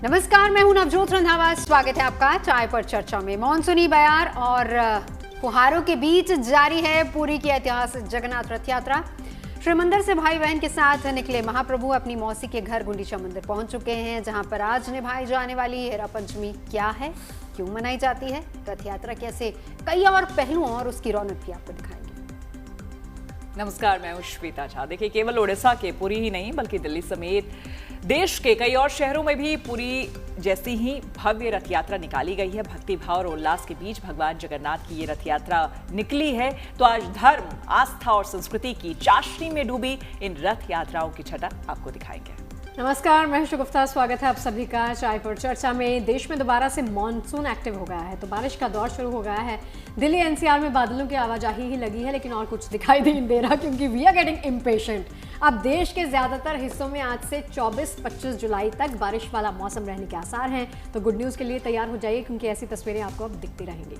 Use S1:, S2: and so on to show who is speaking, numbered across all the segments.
S1: नमस्कार, मैं हूं नवजोत रंधावा। स्वागत है आपका चाय पर चर्चा में। मॉनसूनी बयार और फुहारों के बीच जारी है पुरी की ऐतिहासिक जगन्नाथ रथ यात्रा। श्री मंदिर से भाई बहन के साथ निकले महाप्रभु अपनी मौसी के घर गुंडीचा मंदिर पहुंच चुके हैं, जहां पर आज निभाई जाने वाली हेरा पंचमी क्या है, क्यों मनाई जाती है, रथ यात्रा कैसे, कई और पहलुओं और उसकी रौनक भी आपको दिखाएंगे।
S2: नमस्कार, मैं हूं श्वेता झा। देखिए, केवल ओडिशा के पुरी ही नहीं बल्कि दिल्ली समेत देश के कई और शहरों में भी पुरी जैसी ही भव्य रथ यात्रा निकाली गई है। भक्ति भाव और उल्लास के बीच भगवान जगन्नाथ की ये रथ यात्रा निकली है। तो आज धर्म, आस्था और संस्कृति की चाशनी में डूबी इन रथ यात्राओं की छटा आपको दिखाएंगे।
S1: नमस्कार, मैं शुगुफ्ता। स्वागत है आप सभी का चाय पर चर्चा में। देश में दोबारा से मॉनसून एक्टिव हो गया है, तो बारिश का दौर शुरू हो गया है। दिल्ली एनसीआर में बादलों की आवाजाही ही लगी है, लेकिन और कुछ दिखाई नहीं दे रहा, क्योंकि वी आर गेटिंग इम्पेशेंट। अब देश के ज्यादातर हिस्सों में आज से 24-25 जुलाई तक बारिश वाला मौसम रहने के आसार हैं। तो गुड न्यूज के लिए तैयार हो जाइए, क्योंकि ऐसी तस्वीरें आपको अब दिखती रहेंगी।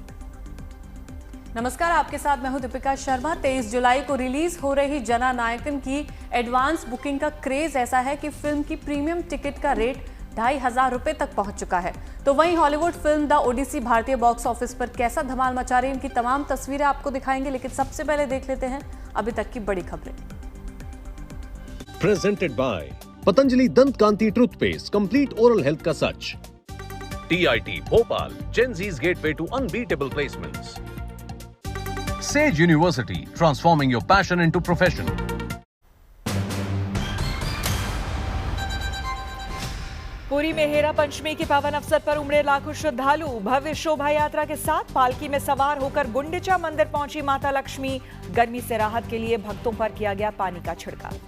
S3: नमस्कार, आपके साथ मैं हूं दीपिका शर्मा। 23 जुलाई को रिलीज हो रही जननायकन की एडवांस बुकिंग का क्रेज ऐसा है कि फिल्म की प्रीमियम टिकट का रेट 2,500 रुपए तक पहुंच चुका है। तो वहीं हॉलीवुड फिल्म द ओडिसी भारतीय बॉक्स ऑफिस पर कैसा धमाल मचा रही है, इनकी तमाम तस्वीरें आपको दिखाएंगे। लेकिन सबसे पहले देख लेते हैं अभी तक की बड़ी खबरें।
S4: Presented by पतंजलि दंत कांति टूथपेस्ट, कंप्लीट ओरल हेल्थ का सच। TIT Bhopal, Gen Z's gateway to unbeatable placements. Sage University, transforming your passion into profession.
S2: Puri में हेरा पंचमी के पावन अवसर पर उमड़े लाखों श्रद्धालु। भव्य शोभा यात्रा के साथ पालकी में सवार होकर गुंडीचा मंदिर पहुंची माता लक्ष्मी। गर्मी से राहत के लिए भक्तों पर किया गया पानी का छिड़काव।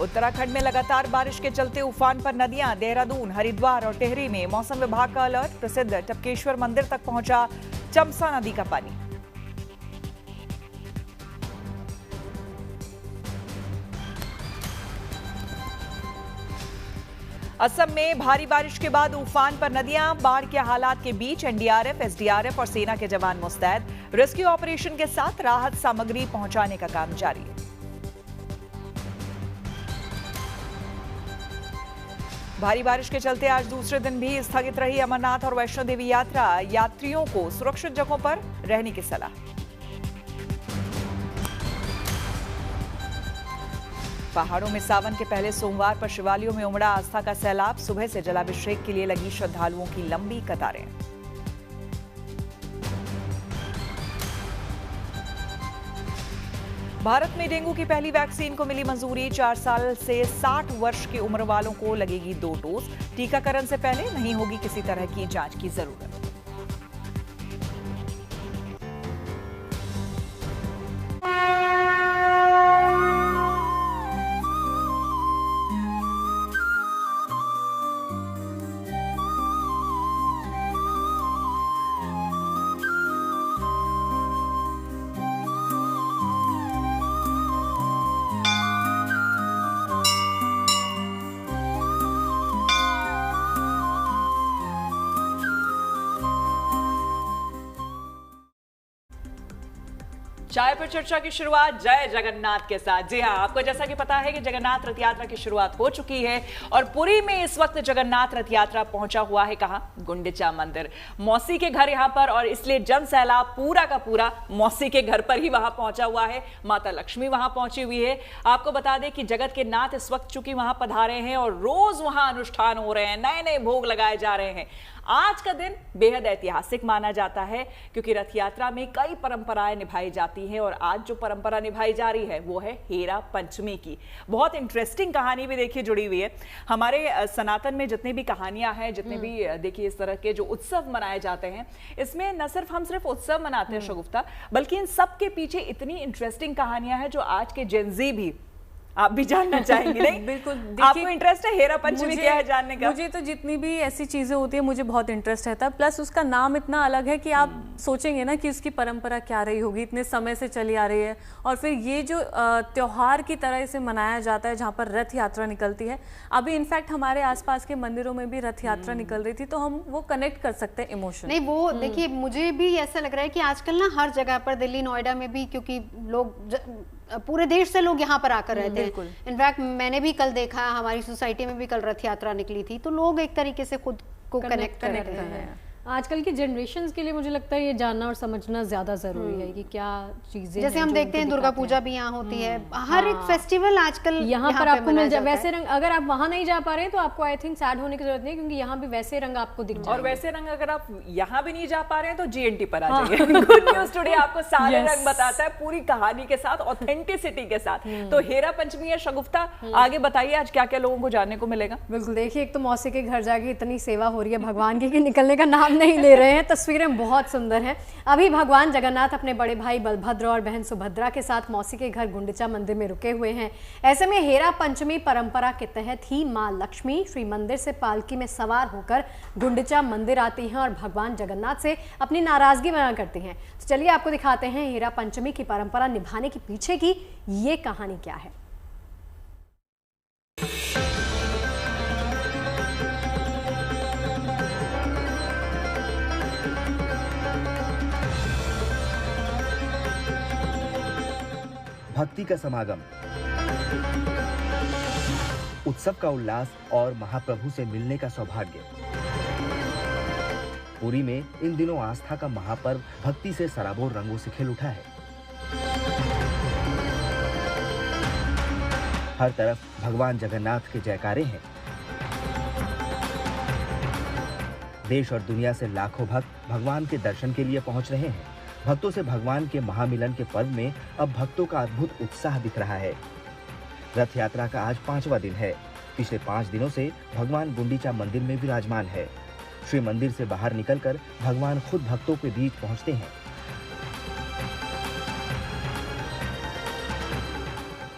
S2: उत्तराखंड में लगातार बारिश के चलते उफान पर नदियां। देहरादून, हरिद्वार और टिहरी में मौसम विभाग का अलर्ट। प्रसिद्ध टपकेश्वर मंदिर तक पहुंचा चंबसा नदी का पानी। असम में भारी बारिश के बाद उफान पर नदियां। बाढ़ के हालात के बीच एनडीआरएफ, एसडीआरएफ और सेना के जवान मुस्तैद। रेस्क्यू ऑपरेशन के साथ राहत सामग्री पहुंचाने का काम जारी है। भारी बारिश के चलते आज दूसरे दिन भी स्थगित रही अमरनाथ और वैष्णो देवी यात्रा। यात्रियों को सुरक्षित जगहों पर रहने की सलाह। पहाड़ों में सावन के पहले सोमवार पर शिवालयों में उमड़ा आस्था का सैलाब। सुबह से जलाभिषेक के लिए लगी श्रद्धालुओं की लंबी कतारें। भारत में डेंगू की पहली वैक्सीन को मिली मंजूरी। 4 साल से 60 वर्ष की उम्र वालों को लगेगी 2 डोज। टीकाकरण से पहले नहीं होगी किसी तरह की जांच की जरूरत। चाय पर चर्चा की शुरुआत जय जगन्नाथ के साथ। जी हां, आपको जैसा कि पता है कि जगन्नाथ रथ यात्रा की शुरुआत हो चुकी है और पुरी में इस वक्त जगन्नाथ रथ यात्रा पहुंचा हुआ है। कहां? गुंडीचा मंदिर, मौसी के घर यहां पर, और इसलिए जन सैलाब पूरा का पूरा मौसी के घर पर ही वहां पहुंचा हुआ है। माता लक्ष्मी वहां पहुंची हुई है। आपको बता दें कि जगत के नाथ इस वक्त चूंकि वहां पधारे हैं और रोज वहां अनुष्ठान हो रहे हैं, नए नए भोग लगाए जा रहे हैं। आज का दिन बेहद ऐतिहासिक माना जाता है, क्योंकि रथ यात्रा में कई परंपराएं निभाई जाती हैं और आज जो परंपरा निभाई जा रही है वो है हेरा पंचमी की। बहुत इंटरेस्टिंग कहानी भी देखिए जुड़ी हुई है। हमारे सनातन में जितनी भी कहानियां हैं, जितने भी देखिए इस तरह के जो उत्सव मनाए जाते हैं, इसमें न सिर्फ हम सिर्फ उत्सव मनाते हैं शगुफ्ता, बल्कि इन सब के पीछे इतनी इंटरेस्टिंग कहानियां हैं जो आज के जेनजी भी आप भी जानना चाहेंगे। नहीं
S3: बिल्कुल,
S2: आपको इंटरेस्ट है हेरा पंचमी क्या है जानने का?
S3: मुझे तो जितनी भी ऐसी चीजें होती है मुझे बहुत इंटरेस्ट रहता है। प्लस उसका नाम इतना अलग है कि आप सोचेंगे ना कि उसकी परंपरा क्या रही होगी, इतने समय से चली आ रही है। और फिर ये जो त्योहार की तरह इसे मनाया जाता है, जहाँ पर रथ यात्रा निकलती है। अभी इनफैक्ट हमारे आसपास के मंदिरों में भी रथ यात्रा निकल रही थी, तो हम वो कनेक्ट कर सकते हैं इमोशन।
S1: नहीं, वो देखिए मुझे भी ऐसा लग रहा है कि आजकल ना हर जगह पर, दिल्ली नोएडा में भी, क्योंकि लोग पूरे देश से लोग यहाँ पर आकर रहते
S3: बिल्कुल।
S1: हैं। इनफैक्ट मैंने भी कल देखा, हमारी सोसाइटी में भी कल रथ यात्रा निकली थी, तो लोग एक तरीके से खुद को कनेक्ट कर रहे हैं।
S3: आजकल की जनरेशंस के लिए मुझे लगता है ये जानना और समझना ज्यादा जरूरी है कि क्या चीजें
S1: जैसे हम देखते हैं दुर्गा पूजा भी यहाँ होती है, हर एक फेस्टिवल आजकल
S3: यहाँ पर आपको मिल जाए वैसे रंग। अगर आप वहाँ नहीं जा पा रहे तो आपको आई थिंक सैड होने की जरूरत नहीं, क्योंकि यहाँ भी वैसे रंग आपको दिख जाएंगे।
S2: और वैसे रंग अगर आप यहाँ भी नहीं जा पा रहे हैं तो जीएनटी पर आ जाइए। गुड न्यूज टुडे आपको सारे रंग बताता है, पूरी कहानी के साथ, ऑथेंटिसिटी के साथ। तो हेरा पंचमी या शगुफ्ता, आगे बताइए आज क्या क्या लोगों को जानने को मिलेगा।
S3: बिल्कुल, देखिए एक तो मौसी के घर जाके इतनी सेवा हो रही है भगवान की कि निकलने का नाम नहीं ले रहे हैं। तस्वीरें बहुत सुंदर हैं। अभी भगवान जगन्नाथ अपने बड़े भाई बलभद्र और बहन सुभद्रा के साथ मौसी के घर गुंडिचा मंदिर में रुके हुए हैं। ऐसे में हेरा पंचमी परंपरा के तहत ही मां लक्ष्मी श्री मंदिर से पालकी में सवार होकर गुंडिचा मंदिर आती हैं और भगवान जगन्नाथ से अपनी नाराजगी बयां करती हैं। तो चलिए आपको दिखाते हैं हेरा पंचमी की परंपरा निभाने के पीछे की ये कहानी क्या है।
S5: भक्ति का समागम, उत्सव का उल्लास और महाप्रभु से मिलने का सौभाग्य। पुरी में इन दिनों आस्था का महापर्व भक्ति से सराबोर रंगों से खिल उठा है। हर तरफ भगवान जगन्नाथ के जयकारे हैं। देश और दुनिया से लाखों भक्त भगवान के दर्शन के लिए पहुंच रहे हैं। भक्तों से भगवान के महामिलन के पर्व में अब भक्तों का अद्भुत उत्साह दिख रहा है। रथ यात्रा का आज 5वां दिन है। पिछले 5 दिनों से भगवान गुंडिचा मंदिर में विराजमान है। श्री मंदिर से बाहर निकलकर भगवान खुद भक्तों के बीच पहुंचते हैं।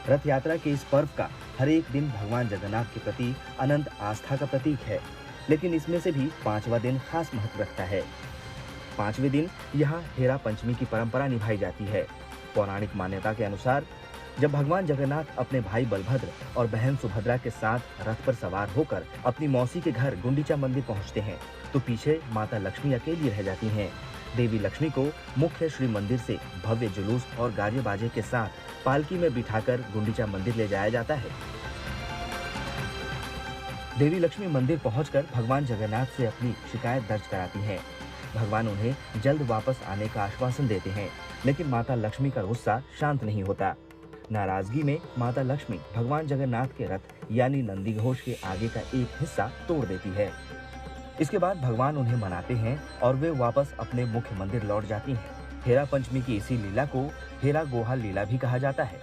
S5: रथ यात्रा के इस पर्व का हर एक दिन भगवान जगन्नाथ के प्रति अनंत आस्था का प्रतीक है, लेकिन इसमें से भी 5वां दिन खास महत्व रखता है। 5वें दिन यहाँ हेरा पंचमी की परंपरा निभाई जाती है। पौराणिक मान्यता के अनुसार जब भगवान जगन्नाथ अपने भाई बलभद्र और बहन सुभद्रा के साथ रथ पर सवार होकर अपनी मौसी के घर गुंडिचा मंदिर पहुँचते हैं, तो पीछे माता लक्ष्मी अकेली रह जाती हैं। देवी लक्ष्मी को मुख्य श्री मंदिर से भव्य जुलूस और गाजे बाजे के साथ पालकी में बिठाकर गुंडिचा मंदिर ले जाया जाता है। देवी लक्ष्मी मंदिर पहुंचकर भगवान जगन्नाथ से अपनी शिकायत दर्ज कराती हैं। भगवान उन्हें जल्द वापस आने का आश्वासन देते हैं, लेकिन माता लक्ष्मी का गुस्सा शांत नहीं होता। नाराजगी में माता लक्ष्मी भगवान जगन्नाथ के रथ यानी नंदी घोष के आगे का एक हिस्सा तोड़ देती है। इसके बाद भगवान उन्हें मनाते हैं और वे वापस अपने मुख्य मंदिर लौट जाती हैं। हेरा पंचमी की इसी लीला को हेरा गोहा लीला भी कहा जाता है।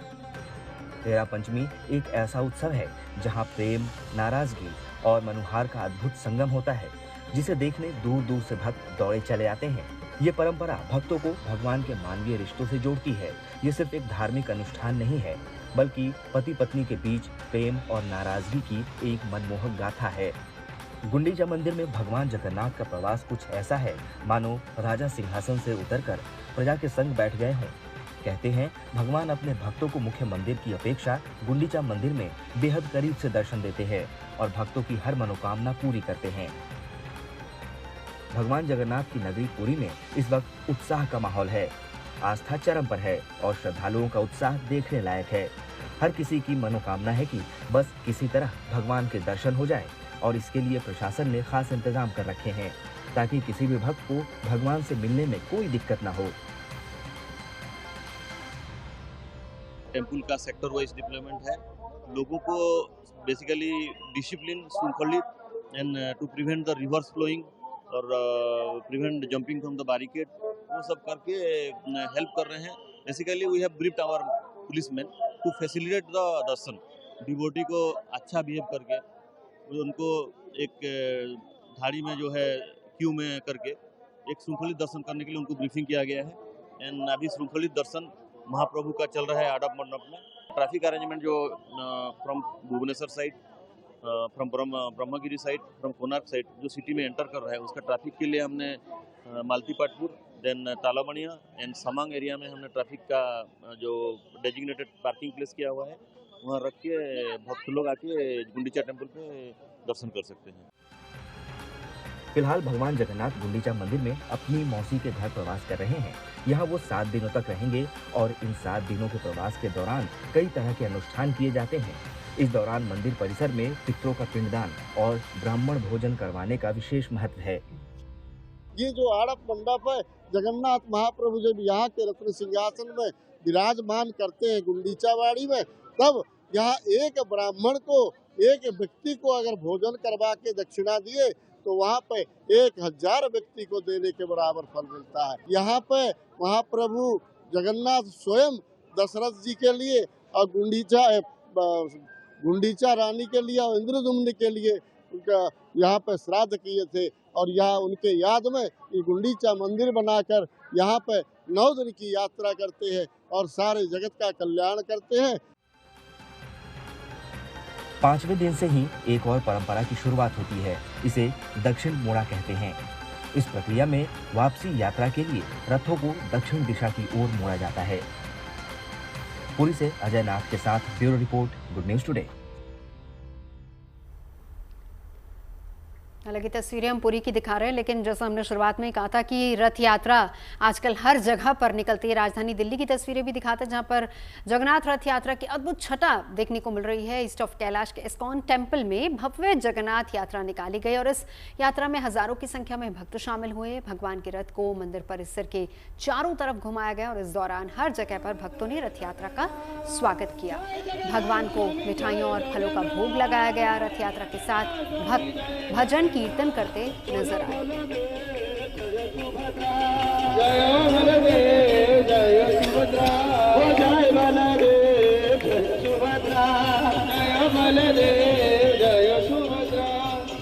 S5: हेरा पंचमी एक ऐसा उत्सव है जहां प्रेम, नाराजगी और मनुहार का अद्भुत संगम होता है, जिसे देखने दूर दूर से भक्त दौड़े चले आते हैं। ये परंपरा भक्तों को भगवान के मानवीय रिश्तों से जोड़ती है। ये सिर्फ एक धार्मिक अनुष्ठान नहीं है, बल्कि पति पत्नी के बीच प्रेम और नाराजगी की एक मनमोहक गाथा है। गुंडिचा मंदिर में भगवान जगन्नाथ का प्रवास कुछ ऐसा है मानो राजा सिंहासन से उतरकर प्रजा के संग बैठ गए हों। कहते हैं भगवान अपने भक्तों को मुख्य मंदिर की अपेक्षा गुंडिचा मंदिर में बेहद करीब से दर्शन देते हैं और भक्तों की हर मनोकामना पूरी करते हैं। भगवान जगन्नाथ की नगरी पुरी में इस वक्त उत्साह का माहौल है। आस्था चरम पर है और श्रद्धालुओं का उत्साह देखने लायक है। हर किसी की मनोकामना है कि बस किसी तरह भगवान के दर्शन हो जाए, और इसके लिए प्रशासन ने खास इंतजाम कर रखे हैं ताकि किसी भी भक्त को भगवान से मिलने में कोई दिक्कत न हो।
S6: टेम्पल का सेक्टर वाइज डिप्लॉयमेंट है। लोगों को बेसिकली डिसिप्लिन, शृंखलित and to prevent the reverse flowing और prevent jumping from the barricade, वो सब करके हेल्प कर रहे हैं। Basically we have briefed our policeman to facilitate the darshan. Devotee को अच्छा बिहेव करके उनको एक धाड़ी में जो है क्यू में करके एक श्रृंखलित दर्शन करने के लिए उनको ब्रीफिंग किया गया है। एंड अभी श्रृंखलित दर्शन महाप्रभु का चल रहा है आडप मंडप में। ट्रैफिक अरेंजमेंट जो from Bhubaneswar side, from Brahmagiri side, from Konark side जो सिटी में एंटर कर रहा है, उसका ट्रैफिक के लिए हमने Malatipatpur, then Talamania and Samang area में हमने ट्रैफिक का जो डेजिग्नेटेड पार्किंग प्लेस किया हुआ है, वहाँ रख के भक्त लोग आके गुंडिचा टेम्पल पे दर्शन कर सकते हैं।
S5: फिलहाल भगवान जगन्नाथ गुंडीचा मंदिर में अपनी मौसी के घर प्रवास कर रहे हैं। यहाँ वो 7 दिनों तक रहेंगे और इन 7 दिनों के प्रवास के दौरान कई तरह के अनुष्ठान किए जाते हैं। इस दौरान मंदिर परिसर में पितरों का पिंडदान और ब्राह्मण भोजन करवाने का विशेष महत्व है।
S7: ये जो आड़प मंडप है, जगन्नाथ महाप्रभु जब यहाँ के रत्न सिंहासन में विराजमान करते हैं गुंडीचावाड़ी में, तब यहाँ एक ब्राह्मण को, एक व्यक्ति को अगर भोजन करवा के दक्षिणा दिए तो वहाँ पे 1000 व्यक्ति को देने के बराबर फल मिलता है। यहाँ पे महाप्रभु जगन्नाथ स्वयं दशरथ जी के लिए और गुंडीचा रानी के लिए और इंद्रदुम्न के लिए उनका यहाँ पे श्राद्ध किए थे और यहाँ उनके याद में ये गुंडीचा मंदिर बनाकर यहाँ पे 9 दिन की यात्रा करते हैं और सारे जगत का कल्याण करते हैं।
S5: 5वें दिन से ही एक और परंपरा की शुरुआत होती है। इसे दक्षिण मोड़ा कहते हैं। इस प्रक्रिया में वापसी यात्रा के लिए रथों को दक्षिण दिशा की ओर मोड़ा जाता है। पुरी से अजय नाथ के साथ bureau report, good news today.
S1: हालांकि तस्वीरें हम पुरी की दिखा रहे हैं, लेकिन जैसा हमने शुरुआत में कहा था कि रथ यात्रा आजकल हर जगह पर निकलती है। राजधानी दिल्ली की तस्वीरें भी दिखाते हैं, जहां पर जगन्नाथ रथ यात्रा की अद्भुत छटा देखने को मिल रही है। ईस्ट ऑफ कैलाश के इस्कॉन टेम्पल में भव्य जगन्नाथ यात्रा निकाली गई और इस यात्रा में हजारों की संख्या में भक्त शामिल हुए। भगवान के रथ को मंदिर परिसर के चारों तरफ घुमाया गया और इस दौरान हर जगह पर भक्तों ने रथ यात्रा का स्वागत किया। भगवान को मिठाइयों और फलों का भोग लगाया गया। रथ यात्रा के साथ भक्त भजन कीर्तन करते नजर आए।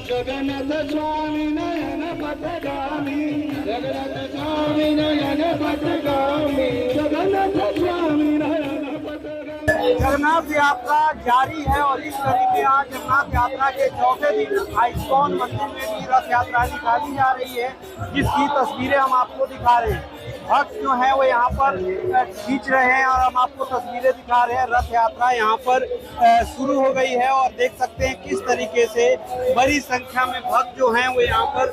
S8: जगन्नाथ स्वामी नयन पथगामी, जगन्नाथ स्वामी नयन पथगामी, जगन्नाथ स्वामी नयन पथगामी। जगन्नाथ यात्रा जारी है और इस कड़ी में आज जगन्नाथ यात्रा के चौथे दिन इस्कॉन मंदिर में भी रथ यात्रा निकाली जा रही है, जिसकी तस्वीरें हम आपको दिखा रहे हैं। भक्त जो है वो यहाँ पर खींच रहे हैं और हम आपको तस्वीरें दिखा रहे हैं। रथ यात्रा यहाँ पर शुरू हो गई है और देख सकते हैं किस तरीके से बड़ी संख्या में भक्त जो हैं वो यहाँ पर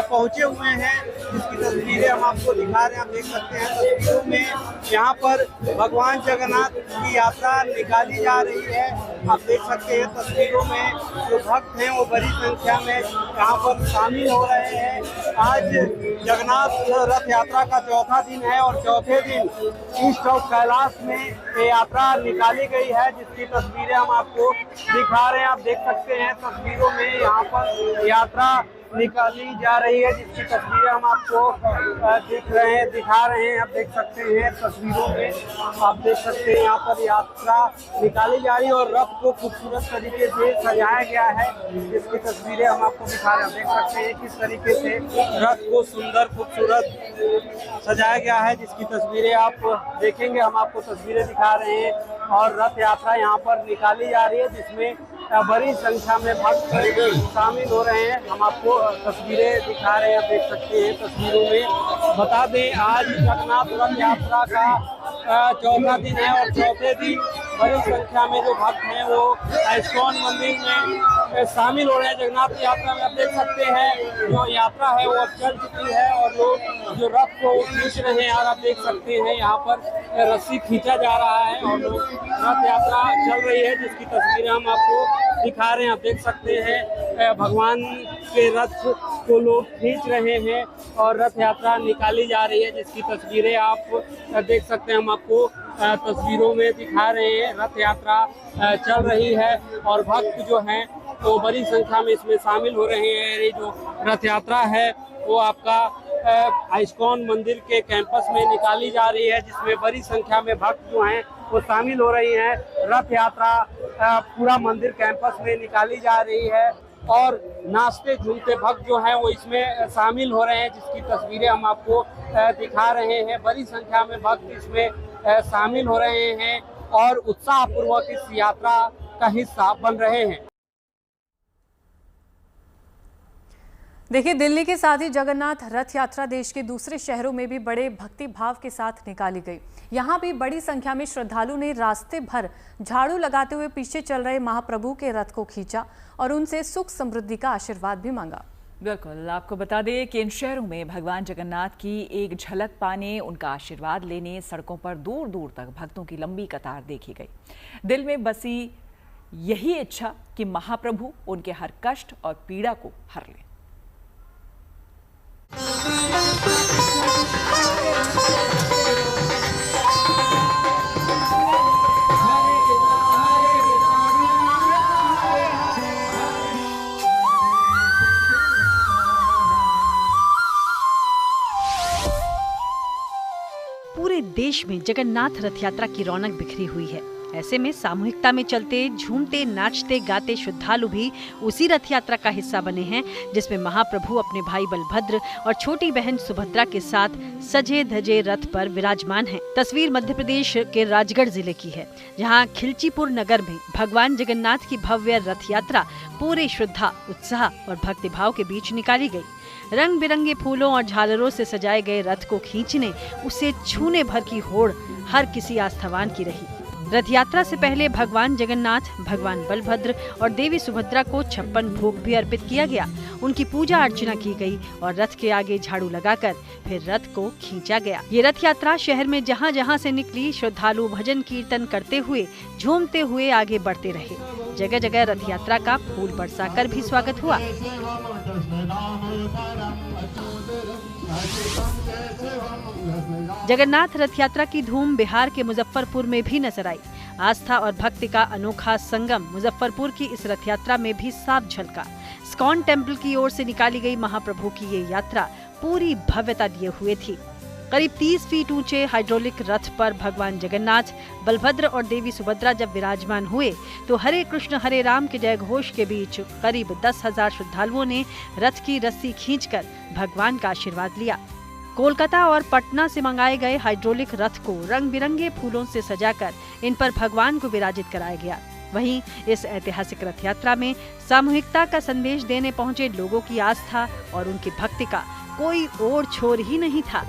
S8: पहुँचे हुए हैं, जिसकी तस्वीरें हम आपको दिखा रहे हैं। आप देख सकते हैं तस्वीरों में यहाँ पर भगवान जगन्नाथ की यात्रा निकाली जा रही है। आप देख सकते हैं तस्वीरों में जो भक्त हैं वो बड़ी संख्या में यहाँ पर शामिल हो रहे हैं। आज जगन्नाथ रथ यात्रा का चौथा दिन है और चौथे दिन ईस्ट ऑफ कैलाश में ये यात्रा निकाली गई है, जिसकी तस्वीरें हम आपको दिखा रहे हैं। आप देख सकते हैं तस्वीरों में यहाँ पर यात्रा निकाली जा रही है, जिसकी तस्वीरें हम आपको दिखा रहे हैं। आप देख सकते हैं तस्वीरों में, आप देख सकते हैं यहाँ पर यात्रा निकाली जा रही है और रथ को खूबसूरत तरीके से सजाया गया है, जिसकी तस्वीरें हम आपको दिखा रहे हैं। आप देख सकते हैं किस तरीके से रथ को सुंदर खूबसूरत सजाया गया है, जिसकी तस्वीरें आप देखेंगे। हम आपको तस्वीरें दिखा रहे हैं और रथ यात्रा यहाँ पर निकाली जा रही है, जिसमें बड़ी संख्या में भक्त शामिल हो रहे हैं। हम आपको तस्वीरें दिखा रहे हैं, आप देख सकते हैं तस्वीरों में। बता दें आज जगन्नाथ रथ यात्रा का चौथा दिन है और चौथे दिन बड़ी संख्या में जो भक्त हैं वो इस्कॉन मंदिर में शामिल हो रहे हैं। जगन्नाथ यात्रा में आप देख सकते हैं जो यात्रा है वो चल चुकी है और लोग जो रथ को खींच रहे हैं और आप देख सकते हैं यहाँ पर रस्सी खींचा जा रहा है और लोग रथ यात्रा चल रही है, जिसकी तस्वीरें हम आपको दिखा रहे हैं। आप देख सकते हैं भगवान के रथ को लोग खींच रहे हैं और रथ यात्रा निकाली जा रही है, जिसकी तस्वीरें आप देख सकते हैं। हम आपको तस्वीरों में दिखा रहे हैं रथ यात्रा चल रही है और भक्त जो हैं तो बड़ी संख्या में इसमें शामिल हो रहे हैं। ये जो रथ यात्रा है वो आपका इस्कॉन मंदिर के कैंपस में निकाली जा रही है, जिसमें बड़ी संख्या में भक्त जो हैं वो शामिल हो रही हैं। रथ यात्रा पूरा मंदिर कैंपस में निकाली जा रही है और नाचते झूमते भक्त जो हैं वो इसमें शामिल हो रहे हैं, जिसकी तस्वीरें हम आपको दिखा रहे हैं। बड़ी संख्या में भक्त इसमें शामिल हो रहे हैं और उत्साहपूर्वक इस यात्रा का हिस्सा बन रहे हैं।
S3: देखिए, दिल्ली के साथ ही जगन्नाथ रथ यात्रा देश के दूसरे शहरों में भी बड़े भक्ति भाव के साथ निकाली गई। यहाँ भी बड़ी संख्या में श्रद्धालु ने रास्ते भर झाड़ू लगाते हुए पीछे चल रहे महाप्रभु के रथ को खींचा और उनसे सुख समृद्धि का आशीर्वाद भी मांगा।
S2: बिल्कुल, आपको बता दें कि इन शहरों में भगवान जगन्नाथ की एक झलक पाने, उनका आशीर्वाद लेने सड़कों पर दूर दूर तक भक्तों की लंबी कतार देखी गई। दिल में बसी यही इच्छा कि महाप्रभु उनके हर कष्ट और पीड़ा को हर लें।
S9: पूरे देश में जगन्नाथ रथ यात्रा की रौनक बिखरी हुई है। ऐसे में सामूहिकता में चलते, झूमते, नाचते, गाते श्रद्धालु भी उसी रथ यात्रा का हिस्सा बने हैं, जिसमें महाप्रभु अपने भाई बलभद्र और छोटी बहन सुभद्रा के साथ सजे धजे रथ पर विराजमान हैं। तस्वीर मध्य प्रदेश के राजगढ़ जिले की है, जहां खिलचीपुर नगर में भगवान जगन्नाथ की भव्य रथ यात्रा पूरे श्रद्धा, उत्साह और भक्तिभाव के बीच निकाली गई। रंग बिरंगे फूलों और झालरों से सजाए गए रथ को खींचने, उसे छूने भर की होड़ हर किसी आस्थावान की रही। रथ यात्रा से पहले भगवान जगन्नाथ, भगवान बलभद्र और देवी सुभद्रा को 56 भोग भी अर्पित किया गया। उनकी पूजा अर्चना की गई और रथ के आगे झाड़ू लगाकर फिर रथ को खींचा गया। ये रथ यात्रा शहर में जहां जहां से निकली, श्रद्धालु भजन कीर्तन करते हुए, झूमते हुए आगे बढ़ते रहे। जगह जगह रथ यात्रा का फूल बरसाकर भी स्वागत हुआ। जगन्नाथ रथ यात्रा की धूम बिहार के मुजफ्फरपुर में भी नजर आई। आस्था और भक्ति का अनोखा संगम मुजफ्फरपुर की इस रथ यात्रा में भी साफ झलका। इस्कॉन टेम्पल की ओर से निकाली गई महाप्रभु की ये यात्रा पूरी भव्यता लिए हुए थी। करीब 30 फीट ऊंचे हाइड्रोलिक रथ पर भगवान जगन्नाथ, बलभद्र और देवी सुभद्रा जब विराजमान हुए तो हरे कृष्ण हरे राम के जय घोष के बीच करीब 10,000 श्रद्धालुओं ने रथ की रस्सी खींचकर भगवान का आशीर्वाद लिया। कोलकाता और पटना से मंगाए गए हाइड्रोलिक रथ को रंग बिरंगे फूलों से सजाकर इन पर भगवान को विराजित कराया गया। वहीं इस ऐतिहासिक रथ यात्रा में सामूहिकता का संदेश देने पहुंचे लोगों की आस्था और उनकी भक्ति का कोई ओर छोर ही नहीं था।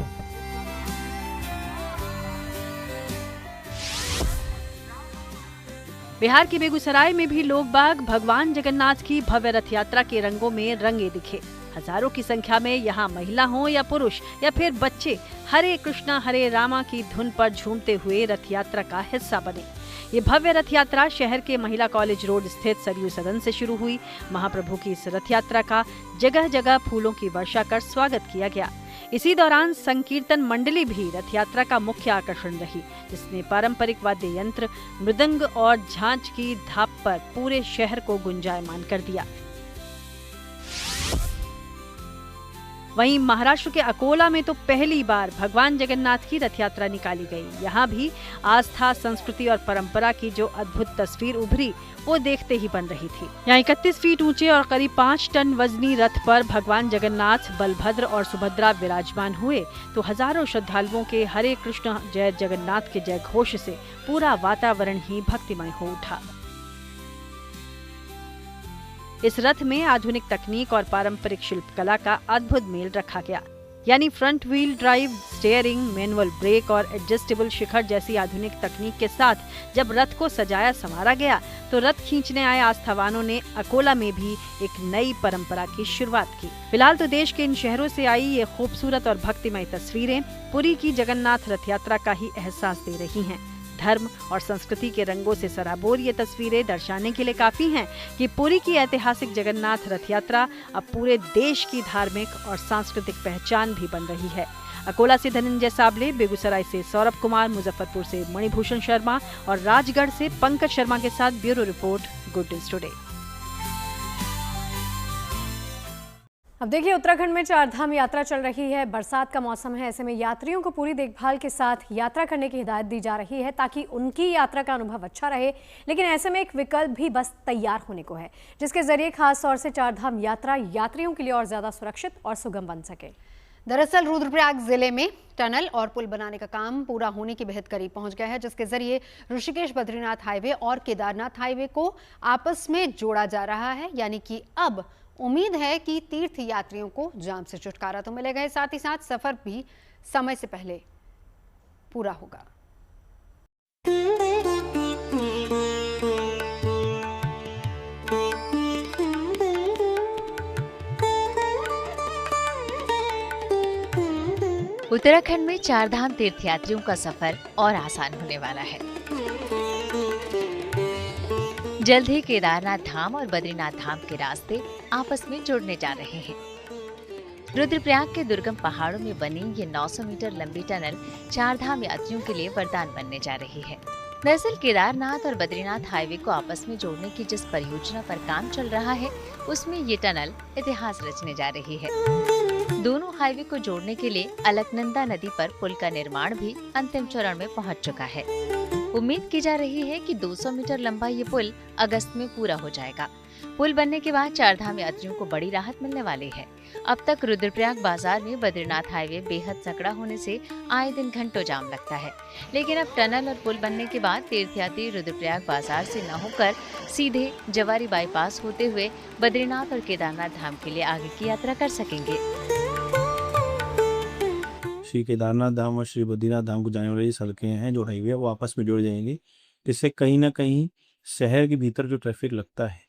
S9: बिहार के बेगूसराय में भी लोग बाग भगवान जगन्नाथ की भव्य रथ यात्रा के रंगों में रंगे दिखे। हजारों की संख्या में यहाँ महिला हो या पुरुष या फिर बच्चे हरे कृष्णा हरे रामा की धुन पर झूमते हुए रथ यात्रा का हिस्सा बने। ये भव्य रथ यात्रा शहर के महिला कॉलेज रोड स्थित सरयू सदन से शुरू हुई। महाप्रभु की इस रथ यात्रा का जगह जगह फूलों की वर्षा कर स्वागत किया गया। इसी दौरान संकीर्तन मंडली भी रथ यात्रा का मुख्य आकर्षण रही, जिसने पारंपरिक वाद्य यंत्र, मृदंग और झांझ की थाप पर पूरे शहर को गुंजायमान कर दिया। वहीं महाराष्ट्र के अकोला में तो पहली बार भगवान जगन्नाथ की रथ यात्रा निकाली गई। यहाँ भी आस्था, संस्कृति और परंपरा की जो अद्भुत तस्वीर उभरी वो देखते ही बन रही थी। यहाँ 31 फीट ऊंचे और करीब 5 टन वजनी रथ पर भगवान जगन्नाथ, बलभद्र और सुभद्रा विराजमान हुए तो हजारों श्रद्धालुओं के हरे कृष्ण जय जगन्नाथ के जय घोष से पूरा वातावरण ही भक्तिमय हो उठा। इस रथ में आधुनिक तकनीक और पारंपरिक शिल्पकला का अद्भुत मेल रखा गया। यानी front wheel drive, steering, manual brake और एडजस्टेबल शिखर जैसी आधुनिक तकनीक के साथ जब रथ को सजाया संवारा गया तो रथ खींचने आए आस्थावानों ने अकोला में भी एक नई परंपरा की शुरुआत की। फिलहाल तो देश के इन शहरों से आई ये खूबसूरत और भक्तिमय तस्वीरें पुरी की जगन्नाथ रथ यात्रा का ही एहसास दे रही हैं। धर्म और संस्कृति के रंगों से सराबोर ये तस्वीरें दर्शाने के लिए काफी हैं कि पुरी की ऐतिहासिक जगन्नाथ रथ यात्रा अब पूरे देश की धार्मिक और सांस्कृतिक पहचान भी बन रही है। अकोला से धनंजय साबले, बेगूसराय से सौरभ कुमार, मुजफ्फरपुर से मणिभूषण शर्मा और राजगढ़ से पंकज शर्मा के साथ bureau report, good news today.
S1: अब देखिए, उत्तराखंड में चारधाम यात्रा चल रही है। बरसात का मौसम है, ऐसे में यात्रियों को पूरी देखभाल के साथ यात्रा करने की हिदायत दी जा रही है ताकि उनकी यात्रा का अनुभव अच्छा रहे। लेकिन ऐसे में एक विकल्प भी बस तैयार होने को है, जिसके जरिए खास तौर से चारधाम यात्रा यात्रियों के लिए और ज्यादा सुरक्षित और सुगम बन सके। दरअसल रुद्रप्रयाग जिले में टनल और पुल बनाने का काम पूरा होने की बेहद करीब पहुंच गया है, जिसके जरिए ऋषिकेश बद्रीनाथ हाईवे और केदारनाथ हाईवे को आपस में जोड़ा जा रहा है। यानी कि अब उम्मीद है कि तीर्थ यात्रियों को जाम से छुटकारा तो मिलेगा, साथ ही साथ सफर भी समय से पहले पूरा होगा।
S10: उत्तराखंड में चारधाम तीर्थयात्रियों का सफर और आसान होने वाला है। जल्द ही केदारनाथ धाम और बद्रीनाथ धाम के रास्ते आपस में जुड़ने जा रहे हैं। रुद्रप्रयाग के दुर्गम पहाड़ों में बनी ये 900 मीटर लंबी टनल चारधाम यात्रियों के लिए वरदान बनने जा रही है। दरअसल केदारनाथ और बद्रीनाथ हाईवे को आपस में जोड़ने की जिस परियोजना पर काम चल रहा है, उसमें ये टनल इतिहास रचने जा रही है। दोनों हाईवे को जोड़ने के लिए अलकनंदा नदी पर पुल का निर्माण भी अंतिम चरण में पहुंच चुका है। उम्मीद की जा रही है कि 200 मीटर लंबा ये पुल अगस्त में पूरा हो जाएगा। पुल बनने के बाद चारधाम यात्रियों को बड़ी राहत मिलने वाली है। अब तक रुद्रप्रयाग बाजार में बद्रीनाथ हाईवे बेहद सकड़ा होने से आए दिन घंटों जाम लगता है, लेकिन अब टनल और पुल बनने के बाद तीर्थयात्री रुद्रप्रयाग बाजार से न होकर सीधे जवारी बाईपास होते हुए बद्रीनाथ और केदारनाथ धाम के लिए आगे की यात्रा कर सकेंगे।
S11: श्री केदारनाथ धाम और श्री बद्रीनाथ धाम को जाने वाली सड़कें हैं जो हाईवे वो आपस में जुड़ जाएंगी। इससे कहीं ना कहीं शहर के भीतर जो ट्रैफिक लगता है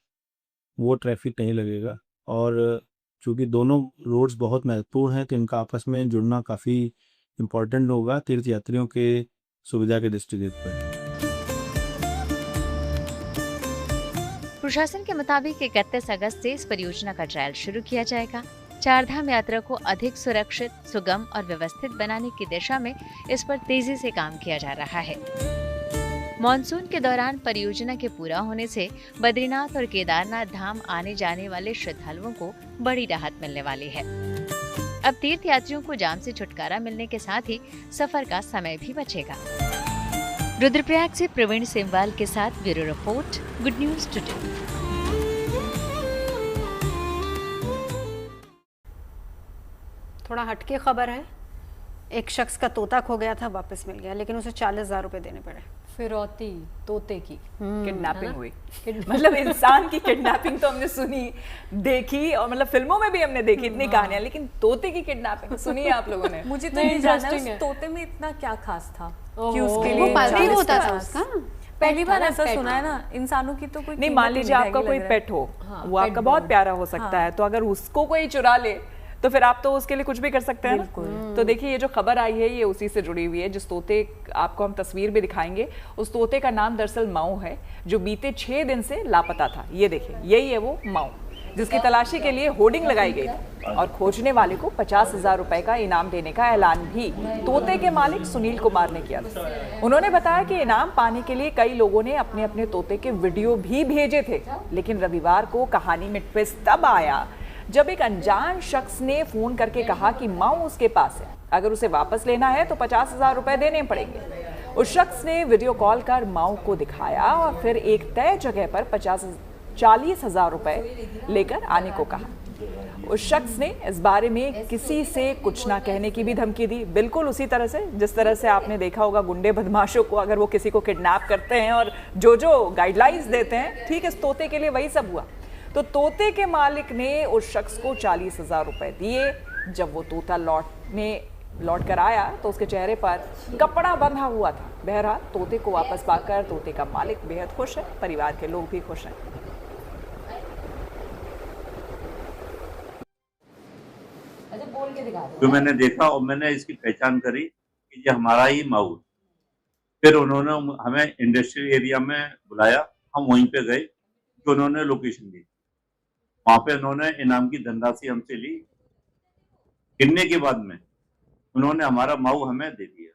S11: वो ट्रैफिक नहीं लगेगा, और चूँकि दोनों रोड्स बहुत महत्वपूर्ण हैं तो इनका आपस में जुड़ना काफ़ी इम्पोर्टेंट होगा तीर्थ यात्रियों के सुविधा के दृष्टिगत पर।
S10: प्रशासन के मुताबिक 31 अगस्त से इस परियोजना का ट्रायल शुरू किया जाएगा। चारधाम यात्रा को अधिक सुरक्षित, सुगम और व्यवस्थित बनाने की दिशा में इस पर तेजी से काम किया जा रहा है। मॉनसून के दौरान परियोजना के पूरा होने से बद्रीनाथ और केदारनाथ धाम आने जाने वाले श्रद्धालुओं को बड़ी राहत मिलने वाली है। अब तीर्थ यात्रियों को जाम से छुटकारा मिलने के साथ ही सफर का समय भी बचेगा। रुद्रप्रयाग से प्रवीण सेमवाल के साथ bureau report, good news today.
S1: थोड़ा हटके खबर है। एक शख्स का तोता खो गया था, वापस मिल गया, लेकिन उसे 40,000 रुपए देने पड़े।
S3: फिरौती तोते की
S2: किडनैपिंग हुई। मतलब इंसान की किडनैपिंग तो हमने सुनी, देखी, और मतलब फिल्मों में भी हमने देखी इतनी कहानियां, लेकिन तोते की किडनैपिंग सुनी है आप लोगों ने?
S3: मुझे तो नहीं जाना उस तोते में इतना क्या खास था कि उसके लिए
S1: पालतू होता था उसका।
S3: पहली बार ऐसा सुना है ना, इंसानों की तो कोई
S2: नहीं। मान लीजिए आपका कोई पेट हो, वो आपका बहुत प्यारा हो सकता है, तो अगर उसको कोई चुरा ले तो फिर आप तो उसके लिए कुछ भी कर सकते हैं ना। तो देखिए ये जो खबर आई है ये उसी से जुड़ी हुई है। जिस तोते, आपको हम तस्वीर भी दिखाएंगे, उस तोते का नाम दरअसल माऊ है, जो बीते 6 दिन से लापता था। ये देखिए, यही है वो माऊ, जिसकी तलाशी के लिए होर्डिंग लगाई गई थी और खोजने वाले को 50,000 रुपए का इनाम देने का ऐलान भी तोते के मालिक सुनील कुमार ने किया था। उन्होंने बताया कि इनाम पाने के लिए कई लोगों ने अपने अपने तोते के वीडियो भी भेजे थे, लेकिन रविवार को कहानी में ट्विस्ट तब आया जब एक अनजान शख्स ने फोन करके कहा कि माऊ उसके पास है, अगर उसे वापस लेना है तो 50,000 रुपए देने पड़ेंगे। उस शख्स ने वीडियो कॉल कर माऊ को दिखाया और फिर एक तय जगह पर 40,000 रुपए लेकर आने को कहा। उस शख्स ने इस बारे में किसी से कुछ ना कहने की भी धमकी दी, बिल्कुल उसी तरह से जिस तरह से आपने देखा होगा गुंडे बदमाशों को, अगर वो किसी को किडनैप करते हैं और जो गाइडलाइंस देते हैं, ठीक इस तोते के लिए वही सब हुआ। तो तोते के मालिक ने उस शख्स को 40,000 रुपए दिए। जब वो तोता लौट कर आया तो उसके चेहरे पर कपड़ा बंधा हुआ था। बहरहाल तोते को वापस पाकर तोते का मालिक बेहद खुश है, परिवार के लोग भी खुश हैं।
S12: जो मैंने देखा और मैंने इसकी पहचान करी कि ये हमारा ही माऊ। फिर उन्होंने हमें इंडस्ट्रियल एरिया में बुलाया, हम वहीं पे गए, तो उन्होंने लोकेशन दी। वहां पे उन्होंने इनाम की धनराशि हमसे ली। गिनने के बाद में उन्होंने हमारा माऊ हमें दे दिया।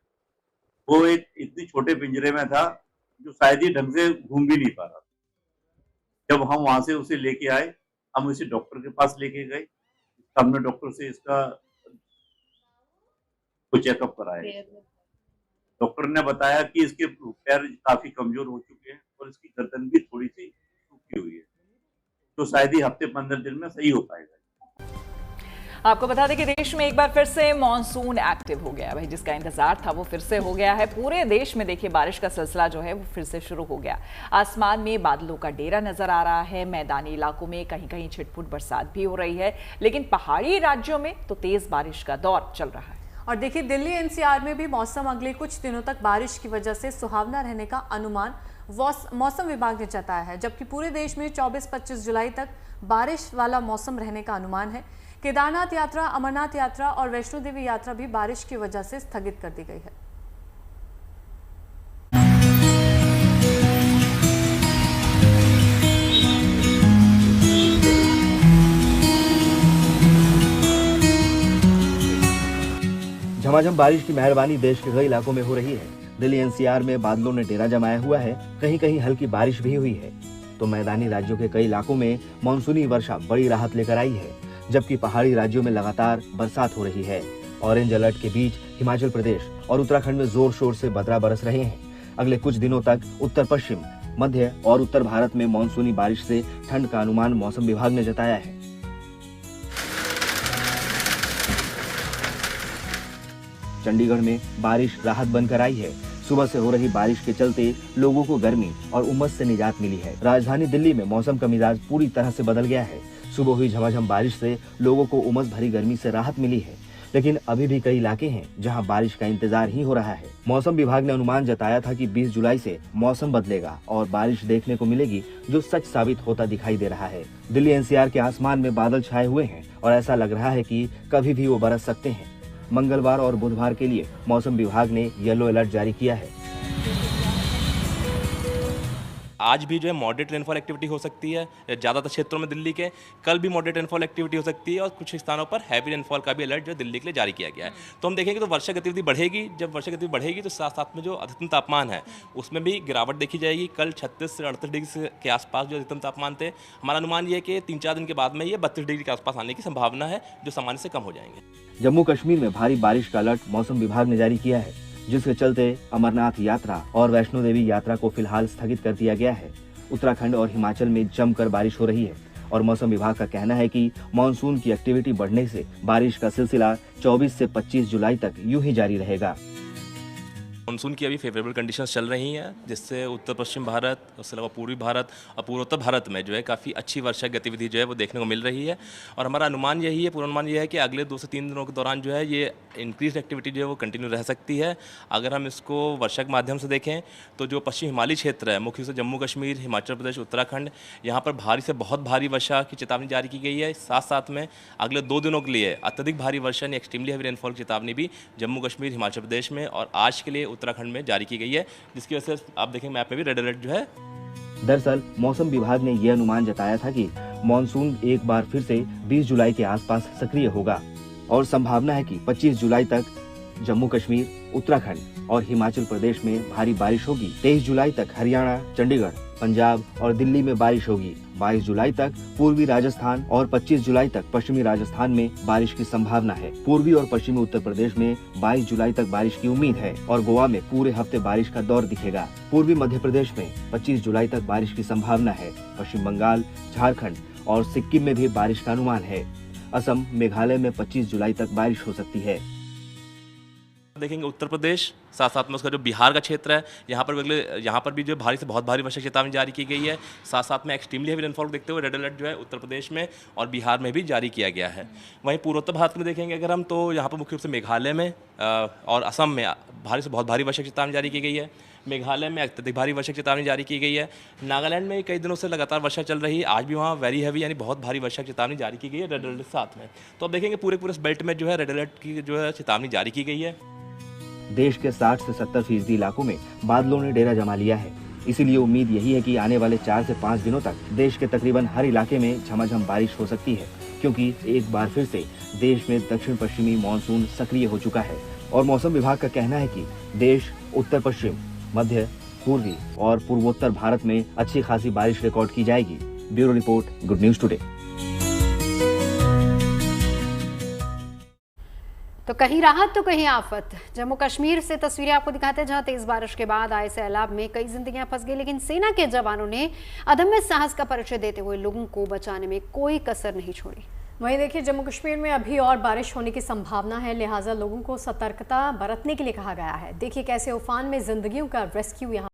S12: वो एक इतनी छोटे पिंजरे में था जो शायद ही ढंग से घूम भी नहीं पा रहा। जब हम वहां से उसे लेके आए, हम इसे डॉक्टर के पास लेके गए। हमने डॉक्टर से इसका कुछ चेकअप कराया। डॉक्टर ने बताया कि इसके पैर काफी कमजोर हो चुके हैं और इसकी गर्दन भी थोड़ी सी सूखी हुई है, तो शायद ही हफ्ते 15 दिन में सही हो पाएगा।
S2: आपको बता दें कि देश में एक बार फिर से मॉनसून एक्टिव हो गया। भाई जिसका इंतजार था वो फिर से हो गया है। पूरे देश में देखिए बारिश का सिलसिला जो है वो फिर से शुरू हो गया। आसमान में बादलों का डेरा नजर आ रहा है। मैदानी इलाकों में कहीं कहीं छिटपुट बरसात भी हो रही है, लेकिन पहाड़ी राज्यों में तो तेज बारिश का दौर चल रहा है।
S3: और देखिए दिल्ली एनसीआर में भी मौसम अगले कुछ दिनों तक बारिश की वजह से सुहावना रहने का अनुमान मौसम विभाग ने जताया है, जबकि पूरे देश में 24-25 जुलाई तक बारिश वाला मौसम रहने का अनुमान है। केदारनाथ यात्रा, अमरनाथ यात्रा और वैष्णो देवी यात्रा भी बारिश की वजह से स्थगित कर दी गई है।
S5: झमाझम बारिश की मेहरबानी देश के कई इलाकों में हो रही है। दिल्ली एनसीआर में बादलों ने डेरा जमाया हुआ है, कहीं कहीं हल्की बारिश भी हुई है। तो मैदानी राज्यों के कई इलाकों में मानसूनी वर्षा बड़ी राहत लेकर आई है, जबकि पहाड़ी राज्यों में लगातार बरसात हो रही है। ऑरेंज अलर्ट के बीच हिमाचल प्रदेश और उत्तराखंड में जोर शोर से बदरा बरस रहे हैं। अगले कुछ दिनों तक उत्तर पश्चिम, मध्य और उत्तर भारत में मानसूनी बारिश से ठंड का अनुमान मौसम विभाग ने जताया है। चंडीगढ़ में बारिश राहत बनकर आई है। सुबह से हो रही बारिश के चलते लोगों को गर्मी और उमस से निजात मिली है। राजधानी दिल्ली में मौसम का मिजाज पूरी तरह से बदल गया है। सुबह हुई झमाझम बारिश से लोगों को उमस भरी गर्मी से राहत मिली है, लेकिन अभी भी कई इलाके हैं जहां बारिश का इंतजार ही हो रहा है। मौसम विभाग ने अनुमान जताया था कि 20 जुलाई से मौसम बदलेगा और बारिश देखने को मिलेगी, जो सच साबित होता दिखाई दे रहा है। दिल्ली एनसीआर के आसमान में बादल छाए हुए हैं और ऐसा लग रहा है कि कभी भी वो बरस सकते हैं। मंगलवार और बुधवार के लिए मौसम विभाग ने येलो अलर्ट जारी किया है।
S13: आज भी जो है मॉडरेट रेनफॉल एक्टिविटी हो सकती है ज़्यादातर क्षेत्रों में दिल्ली के। कल भी मॉडरेट रेनफॉल एक्टिविटी हो सकती है और कुछ स्थानों पर हैवी रेनफॉल का भी अलर्ट जो दिल्ली के लिए जारी किया गया है। तो हम देखेंगे तो वर्षा गतिविधि बढ़ेगी। जब वर्षा गतिविधि बढ़ेगी तो साथ साथ में जो अधिकतम तापमान है उसमें भी गिरावट देखी जाएगी। कल 36 से 38 डिग्री के आसपास जो अधिकतम तापमान थे, हमारा अनुमान ये है कि 3-4 दिन के बाद में ये 32 डिग्री के आसपास आने की संभावना है, जो सामान्य से कम हो जाएंगे।
S5: जम्मू कश्मीर में भारी बारिश का अलर्ट मौसम विभाग ने जारी किया है, जिसके चलते अमरनाथ यात्रा और वैष्णो देवी यात्रा को फिलहाल स्थगित कर दिया गया है। उत्तराखंड और हिमाचल में जमकर बारिश हो रही है और मौसम विभाग का कहना है कि मानसून की एक्टिविटी बढ़ने से बारिश का सिलसिला 24 से 25 जुलाई तक यूं ही जारी रहेगा।
S13: मानसून की अभी फेवरेबल कंडीशंस चल रही हैं, जिससे उत्तर पश्चिम भारत, उसके अलावा पूर्वी भारत और पूर्वोत्तर भारत में जो है काफ़ी अच्छी वर्षा गतिविधि जो है वो देखने को मिल रही है। और हमारा अनुमान यही है, पूर्वानुमान यह है कि अगले 2 से 3 दिनों के दौरान जो है ये इंक्रीज एक्टिविटी जो है वो कंटिन्यू रह सकती है। अगर हम इसको वर्षा के माध्यम से देखें तो जो पश्चिम हिमालयी क्षेत्र है, मुख्य रूप से जम्मू कश्मीर, हिमाचल प्रदेश, उत्तराखंड, यहाँ पर भारी से बहुत भारी वर्षा की चेतावनी जारी की गई है। साथ साथ में अगले 2 दिनों के लिए अत्यधिक भारी वर्षा यानी एक्सट्रीमली हैवी रेनफॉल की चेतावनी भी जम्मू कश्मीर, हिमाचल प्रदेश में और आज के लिए उत्तराखंड में जारी की गई है, जिसकी वजह से आप देखें मैप में भी रेड अलर्ट जो है।
S5: दरअसल मौसम विभाग ने यह अनुमान जताया था कि मानसून एक बार फिर से 20 जुलाई के आसपास सक्रिय होगा और संभावना है कि 25 जुलाई तक जम्मू कश्मीर, उत्तराखंड और हिमाचल प्रदेश में भारी बारिश होगी। 23 जुलाई तक हरियाणा, चंडीगढ़, पंजाब और दिल्ली में बारिश होगी। 22 जुलाई तक पूर्वी राजस्थान और 25 जुलाई तक पश्चिमी राजस्थान में बारिश की संभावना है। पूर्वी और पश्चिमी उत्तर प्रदेश में 22 जुलाई तक बारिश की उम्मीद है और गोवा में पूरे हफ्ते बारिश का दौर दिखेगा। पूर्वी मध्य प्रदेश में 25 जुलाई तक बारिश की संभावना है। पश्चिम बंगाल, झारखंड और सिक्किम में भी बारिश का अनुमान है। असम, मेघालय में 25 जुलाई तक बारिश हो सकती है।
S13: देखेंगे उत्तर प्रदेश, साथ साथ में उसका जो बिहार का क्षेत्र है, यहाँ पर भी जो भारी से बहुत भारी वर्षा की चेतावनी जारी की गई है। साथ साथ में एक्सट्रीमली हैवी रेनफॉल देखते हुए रेड अलर्ट जो है उत्तर प्रदेश में और बिहार में भी जारी किया गया है। वहीं पूर्वोत्तर भारत में देखेंगे अगर हम, तो यहाँ पर मुख्य रूप से मेघालय में और असम में भारी से बहुत भारी वर्षा की चेतावनी जारी की गई है। मेघालय में अत्यधिक भारी वर्षा की चेतावनी जारी की गई है। नागालैंड में कई दिनों से लगातार वर्षा चल रही है, आज भी वहाँ वेरी हैवी यानी बहुत भारी वर्षा की चेतावनी जारी की गई है रेड अलर्ट के साथ में। तो अब देखेंगे पूरे बेल्ट में जो है रेड अलर्ट की जो है चेतावनी जारी की गई है।
S5: देश के 60 से 70% इलाकों में बादलों ने डेरा जमा लिया है। इसीलिए उम्मीद यही है कि आने वाले 4 से 5 दिनों तक देश के तकरीबन हर इलाके में झमाझम बारिश हो सकती है, क्योंकि एक बार फिर से देश में दक्षिण पश्चिमी मानसून सक्रिय हो चुका है और मौसम विभाग का कहना है कि देश, उत्तर पश्चिम, मध्य, पूर्वी और पूर्वोत्तर भारत में अच्छी खासी बारिश रिकॉर्ड की जाएगी। Bureau report, good news today.
S1: तो कहीं राहत तो कहीं आफत। जम्मू कश्मीर से तस्वीरें आपको दिखाते हैं, जहां तेज बारिश के बाद आए सैलाब में कई जिंदगियां फंस गई, लेकिन सेना के जवानों ने अदम्य साहस का परिचय देते हुए लोगों को बचाने में कोई कसर नहीं छोड़ी।
S3: वहीं देखिए, जम्मू कश्मीर में अभी और बारिश होने की संभावना है, लिहाजा लोगों को सतर्कता बरतने के लिए कहा गया है। देखिए कैसे उफान में जिंदगियों का रेस्क्यू यहाँ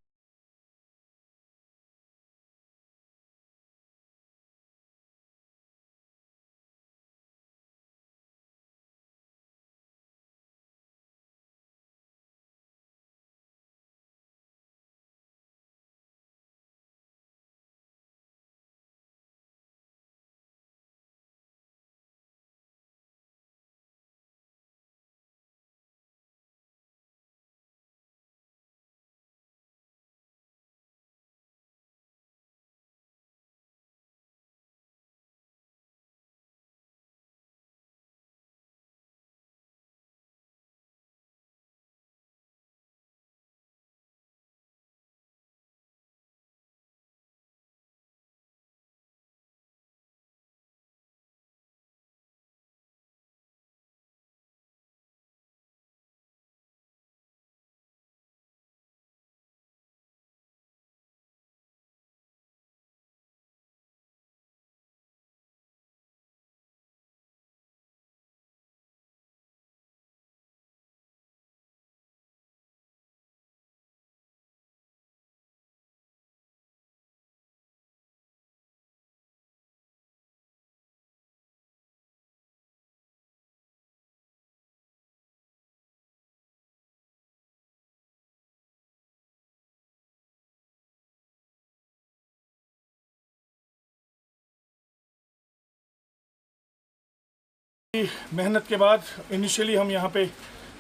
S14: मेहनत के बाद इनिशियली हम यहाँ पे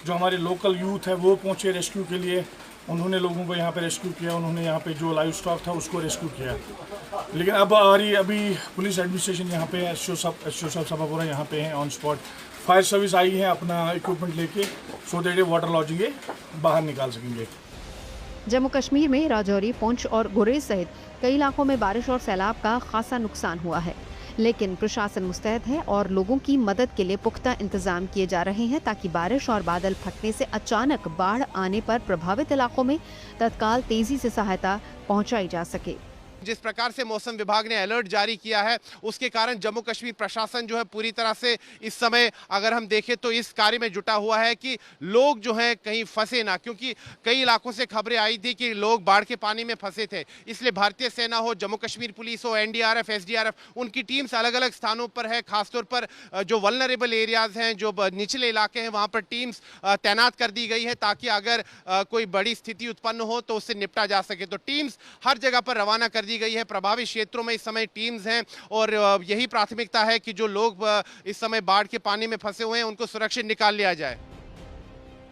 S14: जो हमारे लोकल यूथ है वो पहुँचे रेस्क्यू के लिए। उन्होंने लोगों को यहाँ पे रेस्क्यू किया, उन्होंने यहाँ पे जो लाइव स्टॉक था उसको रेस्क्यू किया। लेकिन अब अभी पुलिस एडमिनिस्ट्रेशन यहाँ पे एसओ साहब सभापुरा यहाँ पे हैं ऑन स्पॉट। फायर सर्विस आई है अपना इक्विपमेंट लेके, सो दैट वाटर लॉजिंग बाहर निकाल सकेंगे।
S1: जम्मू कश्मीर में राजौरी, पुंछ और गुरेज सहित कई इलाकों में बारिश और सैलाब का खासा नुकसान हुआ है, लेकिन प्रशासन मुस्तैद है और लोगों की मदद के लिए पुख्ता इंतजाम किए जा रहे हैं ताकि बारिश और बादल फटने से अचानक बाढ़ आने पर प्रभावित इलाकों में तत्काल तेजी से सहायता पहुंचाई जा सके।
S15: जिस प्रकार से मौसम विभाग ने अलर्ट जारी किया है उसके कारण जम्मू कश्मीर प्रशासन जो है पूरी तरह से इस समय अगर हम देखें तो इस कार्य में जुटा हुआ है कि लोग जो हैं कहीं फंसे ना, क्योंकि कई इलाकों से खबरें आई थी कि लोग बाढ़ के पानी में फंसे थे। इसलिए भारतीय सेना हो, जम्मू कश्मीर पुलिस हो, एनडीआरएफ, एसडीआरएफ, उनकी टीम्स अलग अलग स्थानों पर है। खासतौर पर जो वल्नरेबल एरियाज हैं, जो निचले इलाके हैं, वहाँ पर टीम्स तैनात कर दी गई है ताकि अगर कोई बड़ी स्थिति उत्पन्न हो तो उससे निपटा जा सके। तो टीम्स हर जगह पर रवाना कर दी गई है। प्रभावित क्षेत्रों में इस समय टीम्स हैं और यही प्राथमिकता है कि जो लोग इस समय बाढ़ के पानी में फंसे हुए हैं उनको सुरक्षित निकाल लिया जाए।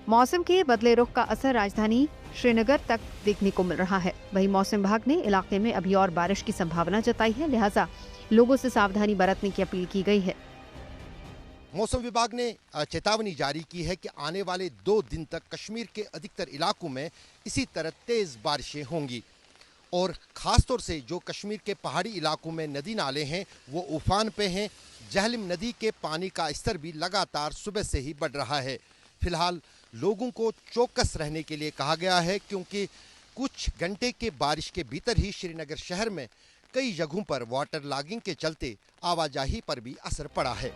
S1: मौसम के बदले रुख का असर राजधानी श्रीनगर तक देखने को मिल रहा है। वहीं मौसम विभाग ने इलाके में अभी और बारिश की संभावना जताई है, लिहाजा लोगों से सावधानी बरतने की अपील की गई है।
S16: मौसम विभाग ने चेतावनी जारी की है कि आने वाले 2 दिन तक कश्मीर के अधिकतर इलाकों में इसी तरह तेज बारिशें होंगी और ख़ासतौर से जो कश्मीर के पहाड़ी इलाकों में नदी नाले हैं वो उफान पे हैं। जहलम नदी के पानी का स्तर भी लगातार सुबह से ही बढ़ रहा है। फिलहाल लोगों को चौकस रहने के लिए कहा गया है क्योंकि कुछ घंटे के बारिश के भीतर ही श्रीनगर शहर में कई जगहों पर वाटर लॉगिंग के चलते आवाजाही पर भी असर पड़ा है।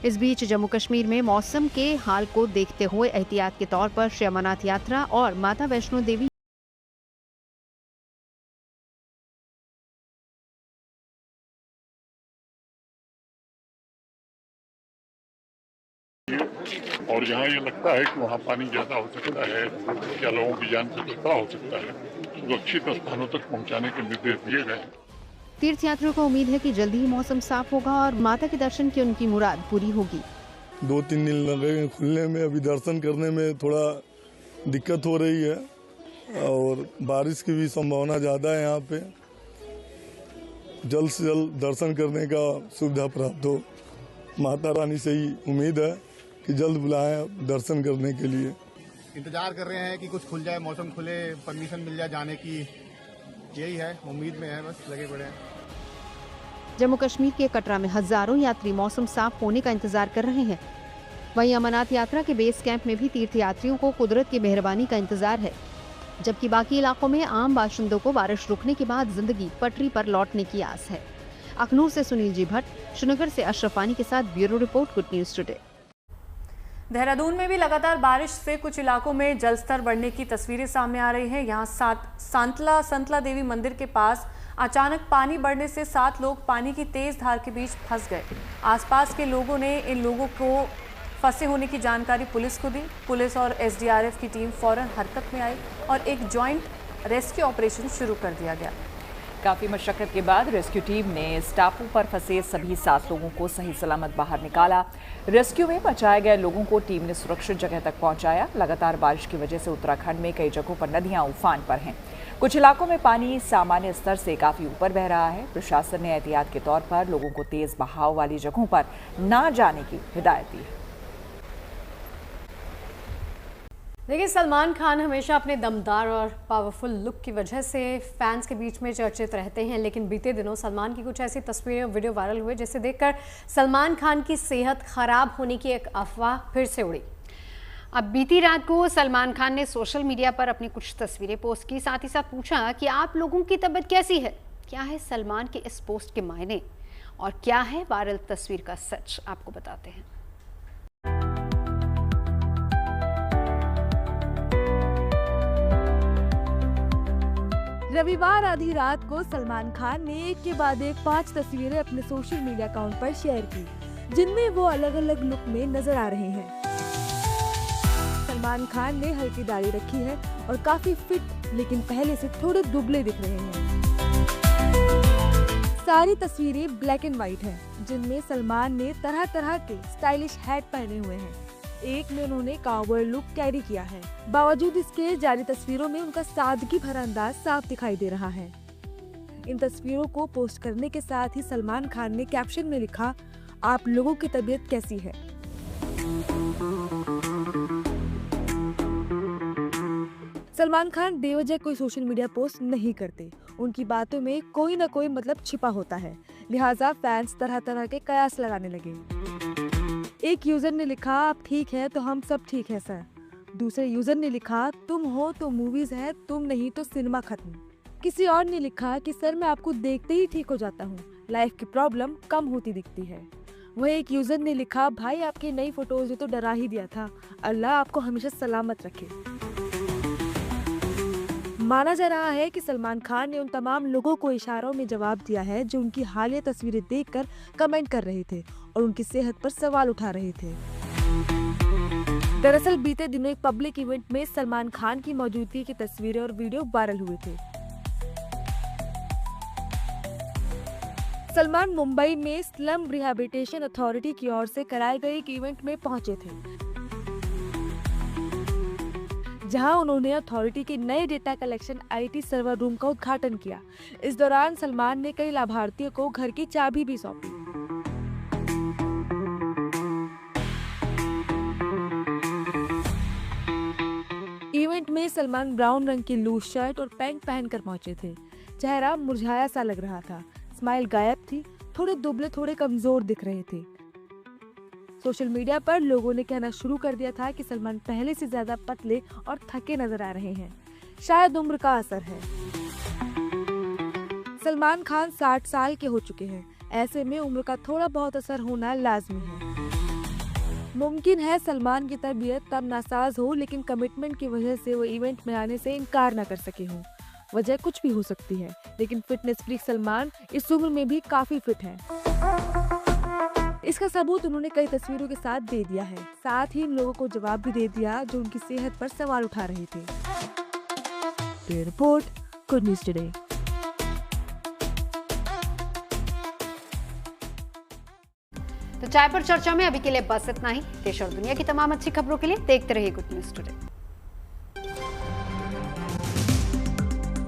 S1: इस बीच जम्मू कश्मीर में मौसम के हाल को देखते हुए एहतियात के तौर पर श्री अमरनाथ यात्रा और माता वैष्णो देवी
S17: और जहाँ ये लगता है कि वहाँ पानी ज़्यादा हो सकता है या लोगों की जान से खतरा हो सकता है, सुरक्षित स्थानों तक पहुँचाने के निर्देश दिए गए।
S1: तीर्थयात्रियों को उम्मीद है कि जल्दी ही मौसम साफ होगा और माता के दर्शन की उनकी मुराद पूरी होगी।
S18: 2-3 दिन लगे खुलने में, अभी दर्शन करने में थोड़ा दिक्कत हो रही है और बारिश की भी संभावना ज़्यादा है। यहाँ पे जल्द से जल्द दर्शन करने का सुविधा प्राप्त हो। माता रानी से ही उम्मीद है कि जल्द बुलाएं दर्शन करने के लिए।
S19: इंतजार कर रहे हैं कि कुछ खुल जाए, मौसम खुले, परमिशन मिल जाए जाने की, यही है, उम्मीद में है, बस लगे पड़े हैं।
S1: जम्मू कश्मीर के कटरा में हजारों यात्री मौसम साफ होने का इंतजार कर रहे हैं। वहीं अमरनाथ यात्रा के बेस कैंप में भी तीर्थयात्रियों को कुदरत की मेहरबानी का इंतजार है, जबकि बाकी इलाकों में आम बाशिंदों को बारिश रुकने के बाद जिंदगी पटरी पर लौटने की आस है। अखनूर से सुनील जी भट्ट, श्रीनगर से अशरफानी के साथ bureau report, good news today.
S3: Dehradun में भी लगातार बारिश से कुछ इलाकों में जलस्तर बढ़ने की तस्वीरें सामने आ रही हैं। यहाँ संतला देवी मंदिर के पास अचानक पानी बढ़ने से 7 लोग पानी की तेज धार के बीच फंस गए। आसपास के लोगों ने इन लोगों को फंसे होने की जानकारी पुलिस को दी। पुलिस और एसडीआरएफ की टीम फौरन हरकत में आई और एक जॉइंट रेस्क्यू ऑपरेशन शुरू कर दिया गया।
S2: काफी मशक्कत के बाद रेस्क्यू टीम ने इस टापू पर फंसे सभी 7 लोगों को सही सलामत बाहर निकाला। रेस्क्यू में बचाए गए लोगों को टीम ने सुरक्षित जगह तक पहुंचाया। लगातार बारिश की वजह से उत्तराखंड में कई जगहों पर नदियां उफान पर हैं। कुछ इलाकों में पानी सामान्य स्तर से काफी ऊपर बह रहा है। प्रशासन ने एहतियात के तौर पर लोगों को तेज बहाव वाली जगहों पर न जाने की हिदायत दी है।
S1: देखिए, सलमान खान हमेशा अपने दमदार और पावरफुल लुक की वजह से फैंस के बीच में चर्चित रहते हैं, लेकिन बीते दिनों सलमान की कुछ ऐसी तस्वीरें और वीडियो वायरल हुए जिसे देखकर सलमान खान की सेहत खराब होने की एक अफवाह फिर से उड़ी। अब बीती रात को सलमान खान ने सोशल मीडिया पर अपनी कुछ तस्वीरें पोस्ट की, साथ ही साथ पूछा कि आप लोगों की तबीयत कैसी है। क्या है सलमान के इस पोस्ट के मायने और क्या है वायरल तस्वीर का सच, आपको बताते हैं।
S20: रविवार आधी रात को सलमान खान ने एक के बाद एक 5 तस्वीरें अपने सोशल मीडिया अकाउंट पर शेयर की, जिनमें वो अलग अलग लुक में नजर आ रहे हैं। सलमान खान ने हल्की दाढ़ी रखी है और काफी फिट लेकिन पहले से थोड़े दुबले दिख रहे हैं। सारी तस्वीरें ब्लैक एंड व्हाइट हैं, जिनमें सलमान ने तरह तरह के स्टाइलिश हैट पहने हुए हैं। एक में उन्होंने काउबॉय लुक कैरी किया है। बावजूद इसके जारी तस्वीरों में उनका सादगी भरा अंदाज साफ दिखाई दे रहा है। इन तस्वीरों को पोस्ट करने के साथ ही सलमान खान ने कैप्शन में लिखा, आप लोगों की तबीयत कैसी है। सलमान खान बेवजह कोई सोशल मीडिया पोस्ट नहीं करते। उनकी बातों में कोई न कोई मतलब छिपा होता है, लिहाजा फैंस तरह तरह के कयास लगाने लगे। एक यूजर ने लिखा, आप ठीक है तो हम सब ठीक है सर। दूसरे यूजर ने लिखा, तुम हो तो मूवीज है, तुम नहीं तो सिनेमा खत्म। किसी और ने लिखा कि सर मैं आपको देखते ही ठीक हो जाता हूँ, लाइफ की प्रॉब्लम कम होती दिखती है। वह एक यूजर ने लिखा, भाई आपकी नई फोटोज ने तो डरा ही दिया था, अल्लाह आपको हमेशा सलामत रखे। माना जा रहा है कि सलमान खान ने उन तमाम लोगों को इशारों में जवाब दिया है जो उनकी हालिया तस्वीरें देखकर कमेंट कर रहे थे और उनकी सेहत पर सवाल उठा रहे थे। दरअसल बीते दिनों एक पब्लिक इवेंट में सलमान खान की मौजूदगी की तस्वीरें और वीडियो वायरल हुए थे। सलमान मुंबई में स्लम रिहैबिलिटेशन अथॉरिटी की ओर से कराए गए एक इवेंट में पहुंचे थे, जहां उन्होंने अथॉरिटी के नए data collection IT server room का उद्घाटन किया। इस दौरान सलमान ने कई लाभार्थियों को घर की चाबी भी सौंपी। इवेंट में सलमान ब्राउन रंग की लूज शर्ट और पैंट पहनकर पहुंचे थे। चेहरा मुरझाया सा लग रहा था, स्माइल गायब थी, थोड़े दुबले थोड़े कमजोर दिख रहे थे। सोशल मीडिया पर लोगों ने कहना शुरू कर दिया था कि सलमान पहले से ज्यादा पतले और थके नजर आ रहे हैं, शायद उम्र का असर है। सलमान खान 60 साल के हो चुके हैं, ऐसे में उम्र का थोड़ा बहुत असर होना लाजमी है। मुमकिन है सलमान की तबीयत तब नासाज हो, लेकिन कमिटमेंट की वजह से वो इवेंट में आने से इनकार न कर सके हों। वजह कुछ भी हो सकती है, लेकिन फिटनेस फ्रीक सलमान इस उम्र में भी काफी फिट हैं। इसका सबूत उन्होंने कई तस्वीरों के साथ दे दिया है। साथ ही इन लोगों को जवाब भी दे दिया जो उनकी सेहत पर सवाल उठा रहे थे। Report, good news today.
S1: तो चाय पर चर्चा में अभी के लिए बस इतना ही। देश और दुनिया की तमाम अच्छी खबरों के लिए देखते रहिए गुड न्यूज़ टुडे।